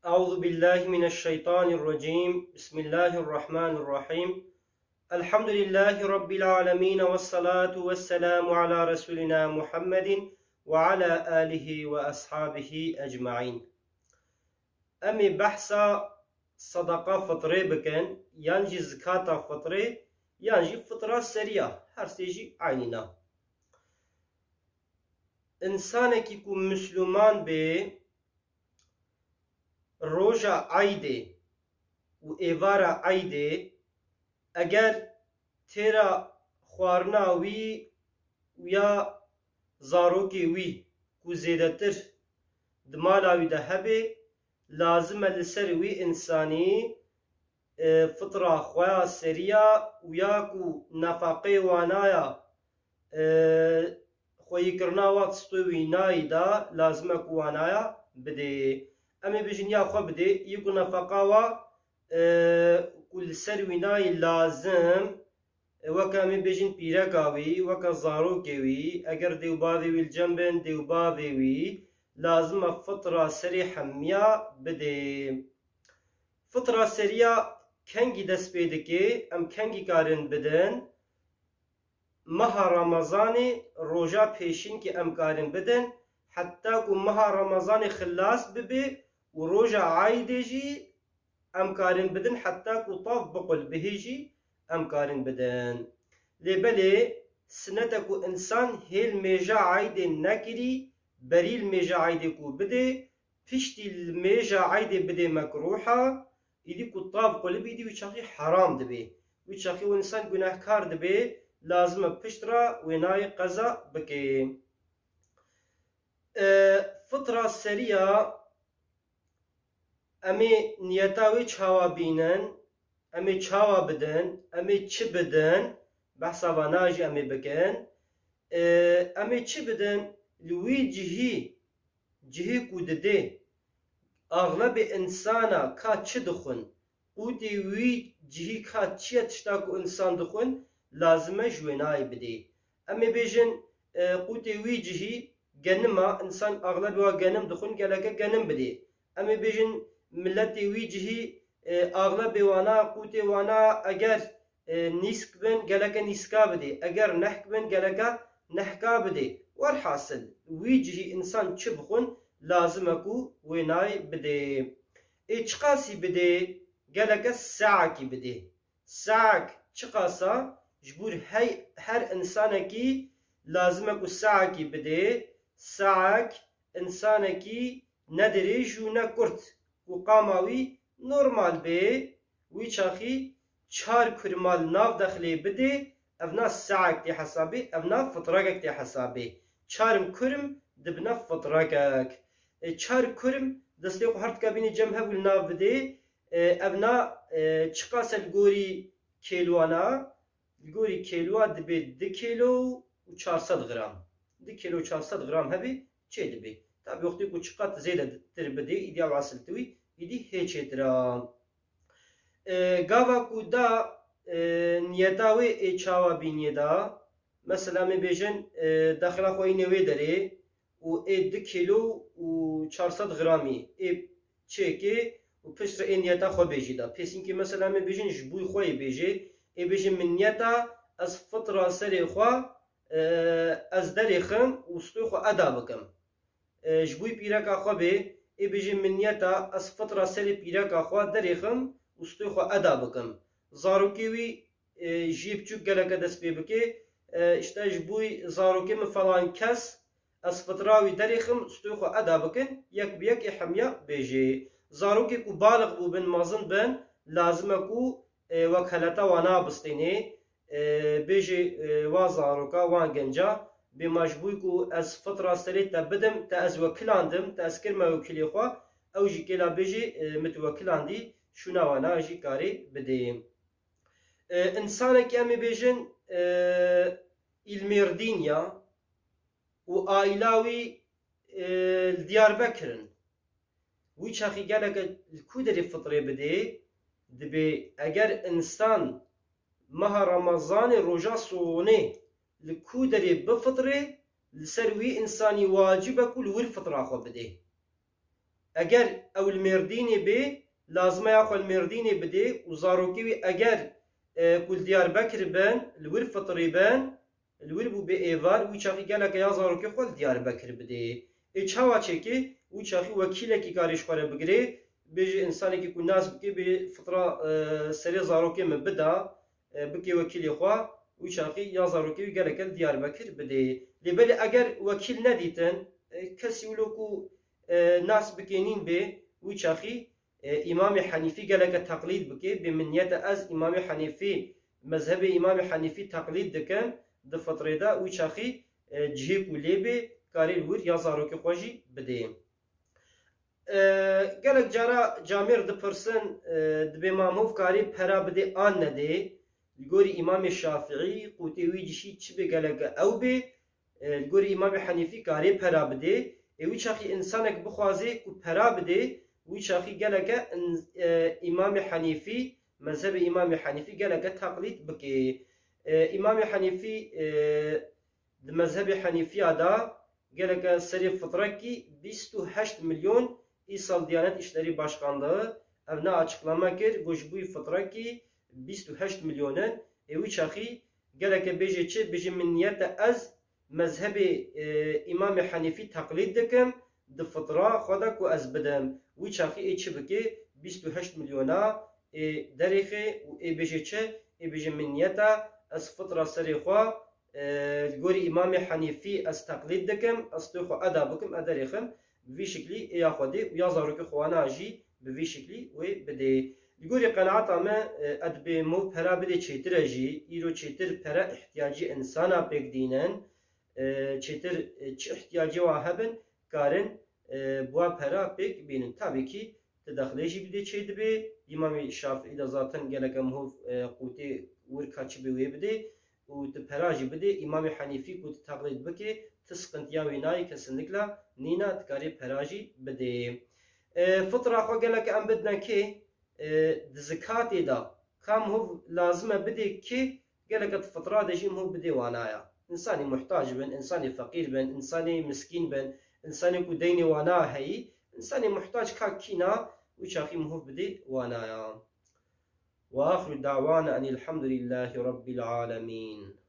أعوذ بالله من الشيطان الرجيم بسم الله الرحمن الرحيم الحمد لله رب العالمين والصلاة والسلام على رسولنا محمد وعلى آله وأصحابه أجمعين. أمي بحثا صدقة فطري بكن ينجي زكاة فطري ينجي فطرة سريعة هر سيجي عيننا إنسانك يكون مسلمان به روژا عیده و ایوارا عیده اگر تیرا خوارنا وی و یا زاروکی وی کو زیدتر دمالا وی ده هبه لازم لسر وی انسانی فطرة خواه سریا و یا کو نفاقه وانایا خوی کرنا وقت ستوی نای دا لازم کو وانایا بده أمي بجنيا خو بدي يكون نفقاوا كل سرويناي لازم وكامي بجن بيرقاوي وكا زاروكيوي اگر ديو باذيوي الجنبن ديو باذيوي لازم فترة سريحة ميا بدي فترة سريع كنجي دس بيدكي ام كنجي كارن بدن مها رمضاني روجا بيشين كي ام كارن بدن حتى كو مها رمضاني خلاص ببي وروجا عايدجي امكارن بدن حتى كو طاف بقل بهيجي امكارن بدن لبلي سنتكو انسان هيل ميجا عايدي نكري بري الميجا عايدي كو بدي فشتي الميجا عايدي بدي مكروحة يدي كو طاف قل بيدي ويشاخي حرام دبي ويشاخي وانسان گناهكار دبي لازم بشترا ويناي قضا بكي فطرة سريعة أمي نيتاوي چاوا بينن أمي چاوا بدن أمي چ بدن بحثا وناجي أمي بكن أمي چ بدن لوي جهي كودده أغلب إنسانا كا چ دخن قودي وي جهي كا چيا تشتاكو إنسان دخن لازمه جويناي بدي أمي بيجن قودي وي جهي جنما إنسان أغلب وجنم دخن جلك جنم بدي أمي بيجن ملتي ويجهي أغلب وانا قوتي وانا أجر نسك بن جلك نسكا بدي أجر نحك بن جلك نحكا بدي والحاصل ويجهي إنسان شبخن لازم أكو ويناي بدي إشقاسي بدي جلك الساعة كي بدي ساعة شقاسا جبور هاي هر إنسان كي لازم أكو الساعة كي بدي ساعة إنسان كي ندري جو نكرت وقاماوي نورمال بي ويشاخي چار كرمال ناف داخلي بدي افنا ساعة كتي حسابي افنا فطرقك كتي حسابي چارم كرم دبنا فطرقك چار كرم دستيقو هرد كابيني جمهة والناف بدي افنا چقاس الگوري كيلوانا الگوري كيلوا دبي 2 كيلو و 400 غرام 2 كيلو و 400 غرام هبي چه دبي tabi وقتی کو چقدر زیاده تر بده ایدی واصل توی ایدی هیچ ترا گاوا کو دا نیتاوی اچاوا بینیدا مثلا می بیجن داخل خوی نوی داره و 2 کیلو و 400 غرامی چکی و پشت این نیتا خو بیجیدا پیسین که مثلا می بیجن جبوی خوی بیجی بیجن من نیتا از فطره سری خو از دریخم و ستو خو ادا بکم جبوی پیرکا خو به ای بجی منیتا از فطره سری پیرکا خو دریخم استوی خو ادا بکم زاروکی وی جیب چوک گلک دست بی بکی اشتا جبوی زاروکی من فلان کس از فطره وی دریخم استوی خو ادا بکن یک بیک احمیا بیجی زاروکی کو بالغ بو بن مازن بن لازمه کو وکالتا وانا بستینی بیجی وا زاروکا وان گنجا بمجبوی کو از فطره سری تا بدم تا از وکلاندم تا از کرمه وکلی خوا او جی کلا بیجی متوکلاندی شونا وانا جی کاری بدیم انسان که امی بیجن المردینیا و آیلاوی دیار بکرن وی چاخی گلک کودری فطره بده دبی اگر انسان ماه رمضان روجا سونه لكودري بفطري لسروي إنساني واجبة كل ور فطرة خو بده اگر او المردینی بی لازمه یا خو المردینی بده و زاروکی وی اگر کل دیار بکر بن الور فطری بن الور بو به ایوار وی چاقی گله که یا زاروکی خو دیار بکر بده ای چاوا چکی وی چاقی وکیله کی کارش خوره بگیره بیجی انسانی که کو ناس بکی به فطره سری زاروکی مبدا بکی وکیلی خوا وی چاقی یا زاروکی وی گله که دیار بکر بده لبلی اگر وکیل ندیتن کسی ولو کو ناس بکنین به وی چاقی امام حنیفی گله تقلید بکی به منیت از امام حنیفی مذهب امام حنیفی تقلید دکن د فطره دا وی چاقی جهی کولی به کاری الور یا زاروکی خوشی بده گلک جارا جامیر دپرسن دبی ماموف کاری پرا بده آن نده لگوری امام شافعی قوتی وی جشی چی به گلک او به لگوری امام حنیفی کاری پرا بده وی چاقی انسانک بخوازه کو پرا بده وی چاقی گلک امام حنیفی مذهب امام حنیفی گلک تقلید بکی امام حنیفی مذهب حنیفی دا گلک سری فطره کی 28 milyon İsal Diyanet İşleri Başkanlığı evne açıklama kir gojbuy fıtra ki 28 milyonun evi çaxi geleke bejeçi beje min niyete ez mezhebi İmam Hanifi taklid dikim di fıtra xoda ku ez bidim wi çaxi e çibiki 28 milyona derixi e bejeçi e beje min niyete ez fıtra seri xwa gori İmam Hanifi ez taklid dikim ez tu xo ada bikim ederixim بوی شکلی یا خودی یا زاروک خوانا جی بوی شکلی و بده لگوری قناعت آمه ادب مو پرا بده چیتر جی ایرو چیتر پرا احتیاجی انسانا پیک دینن چیتر چه احتیاجی واهبن کارن بوا پرا پیک بینن tabii ki تدخلجی بده چید به امام شافعی دا ذاتن گلک مو قوتی ور کاچ به بده و تپراجی بده امام حنیفی کو تقلید بکه تسقنتیا وینای kesinlikle نینا تکاری پراجی بده فطره خو گلک ام بدنا که زکات دا کام هو لازمه بده که گلک فطره دجیم هو بده وانایا انسانی محتاج بن انسانی فقیر بن انسانی مسکین بن انسانی کو دین وانا هی انسانی محتاج کا کینا و چاخی هو بده وانایا واخر دعوانا ان الحمد لله رب العالمين